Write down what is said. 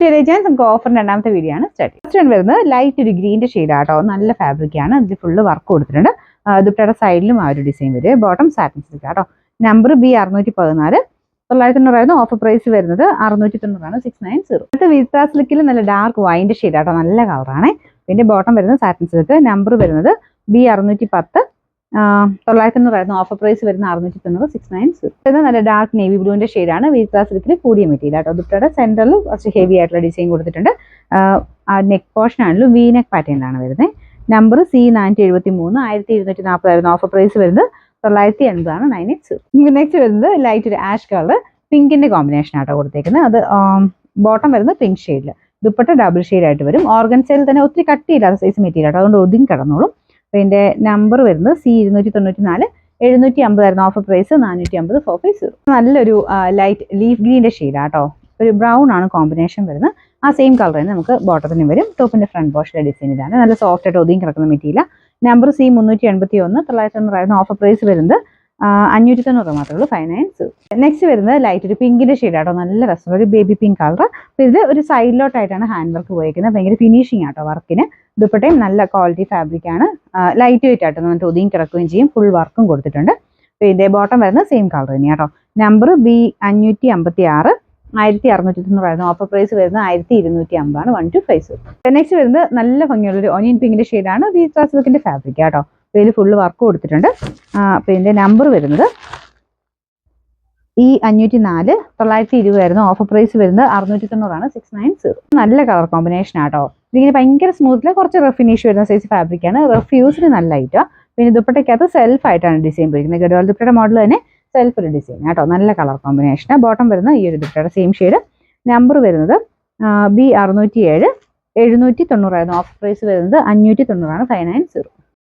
ചെയ്യാൻ നമുക്ക് ഓഫർ രണ്ടാമത്തെ വീഡിയോ ആണ് സ്റ്റാർട്ട്. ഫസ്റ്റ് വരുന്നത് ലൈറ്റ് ഒരു ഗ്രീൻ്റെ ഷെയ്ഡാട്ടോ. നല്ല ഫാബ്രിക്കാണ്. ഇതിൽ ഫുള്ള് വർക്ക് കൊടുത്തിട്ടുണ്ട്. ദുപ്പട്ടയുടെ സൈഡിലും ആ ഒരു ഡിസൈൻ വരും. ബോട്ടം സാറ്റിൻ സിൽക്ക് ആട്ടോ. നമ്പർ B614 990 ഓഫർ പ്രൈസ് വരുന്നത് 690 690. അടുത്ത വിസ്ത സിൽക്കിൽ നല്ല ഡാർക്ക് വൈൻ്റെ ഷെയ്ഡാട്ടോ. നല്ല കളറാണ്. പിന്നെ ബോട്ടം വരുന്നത് സാറ്റിൻ സിൽക്ക്. നമ്പർ വരുന്നത് B610 990 ഓഫർ പ്രൈസ് വരുന്ന 690 690. ഇത് നല്ല ഡാർക്ക് നേവി ബ്ലൂവിന്റെ ഷെയ്ഡാണ്. വിസ്ത സിൽക്കിൽ കൂടിയ മെറ്റീരിയൽ ആട്ടോ. ദുപ്പട്ടയുടെ സെന്ററിൽ കുറച്ച് ഹെവി ആയിട്ടുള്ള ഡിസൈൻ കൊടുത്തിട്ടുണ്ട്. നെക്ക് പോർഷൻ ആണെങ്കിലും വി നെക്ക് പാറ്റേണിലാണ് വരുന്നത്. നമ്പർ C473 1240 ഓഫർ പ്രൈസ് വരുന്നത് 980 980. നെക്സ്റ്റ് വരുന്നത് ലൈറ്റ് ഒരു ആഷ് കളർ പിങ്കിന്റെ കോമ്പിനേഷൻ ആട്ടോ കൊടുത്തേക്കുന്നത്. അത് ബോട്ടം വരുന്നത് പിങ്ക് ഷെയ്ഡിൽ. ദുപ്പട്ട ഡബിൾ ഷെയ്ഡ് ആയിട്ട് വരും. ഓർഗൻസയിൽ തന്നെ ഒത്തിരി കട്ടിയില്ലാത്ത സൈസ് മെറ്റീരിയൽ ആട്ടോ. അതുകൊണ്ട് ഒതുങ്ങി കിടന്നോളും. ഇതിന്റെ നമ്പർ വരുന്നത് C294 750 ഓഫർ പ്രൈസ് 450 450. നല്ലൊരു ലൈറ്റ് ലീഫ് ഗ്രീൻ്റെ ഷെയ്ഡാട്ടോ. ഒരു ബ്രൗൺ ആണ് കോമ്പിനേഷൻ വരുന്നത്. ആ സെയിം കളർ തന്നെ നമുക്ക് ബോട്ടത്തിന് വരും. ടോപ്പിന്റെ ഫ്രണ്ട് പോർഷന്റെ ഡിസൈൻ ഇതാണ്. നല്ല സോഫ്റ്റ് ആയിട്ട് ഒതുങ്ങി കിടക്കുന്ന material. Number C381 990 offer price വരുന്നത് 590 മാത്രമേ ഉള്ളൂ 590. നെക്സ്റ്റ് വരുന്നത് ലൈറ്റ് ഒരു പിങ്കിന്റെ ഷെയ്ഡാട്ടോ. നല്ല രസം ഒരു ബേബി പിങ്ക് കളർ. അപ്പോൾ ഇത് ഒരു സൈഡിലോട്ടായിട്ടാണ് ഹാൻഡ് വർക്ക് പോയിരിക്കുന്നത്. ഭയങ്കര ഫിനിഷിംഗ് ആട്ടോ വർക്കിന്. ദുപ്പട്ടയും നല്ല ക്വാളിറ്റി ഫാബ്രിക് ആണ്. ലൈറ്റ് വെയിറ്റ് ആയിട്ട് നമുക്ക് ഒതുങ്ങി കിടക്കുകയും ചെയ്യും. ഫുൾ വർക്കും കൊടുത്തിട്ടുണ്ട്. അപ്പോൾ ഇതിന്റെ ബോട്ടം വരുന്നത് സെയിം കളർ തന്നെയാട്ടോ. നമ്പർ B556 1690 ഓഫർ പ്രൈസ് വരുന്നത് 1250 1250. നെക്സ്റ്റ് വരുന്നത് നല്ല ഭംഗിയുള്ള ഒരു ഒനിയൻ പിങ്കിന്റെ ഷെയ്ഡാണ്. വിസ്ത സിൽക്കിന്റെ ഫാബ്രിക് ആട്ടോ. ഇതിൽ ഫുള്ള് വർക്ക് കൊടുത്തിട്ടുണ്ട്. അപ്പോൾ ഇതിന്റെ നമ്പർ വരുന്നത് E504 920 ഓഫർ പ്രൈസ് വരുന്നത് 690 690. നല്ല കളർ കോമ്പിനേഷൻ ആട്ടോ. ഇതിങ്ങനെ ഭയങ്കര സ്മൂത്തിൽ കുറച്ച് റഫ് ഫിനിഷ് വരുന്ന സൈസ് ഫാബ്രിക് ആണ്. റഫ് യൂസിന് നല്ല ഐറ്റാ. പിന്നെ ദുപ്പട്ടയ്ക്കകത്ത് സെൽഫ് ആയിട്ടാണ് ഡിസൈൻ പോയിരിക്കുന്നത്. ഗഡ്വാൾ ദുപ്പട്ടയുടെ മോഡൽ തന്നെ സെൽഫ് ഒരു ഡിസൈൻ ആട്ടോ. നല്ല കളർ കോമ്പിനേഷൻ. ബോട്ടം വരുന്നത് ഈ ഒരു ദുപ്പട്ടയുടെ സെയിം ഷെയ്ഡ്. നമ്പർ വരുന്നത് B607 790 ഓഫർ പ്രൈസ് വരുന്നത് 590 590.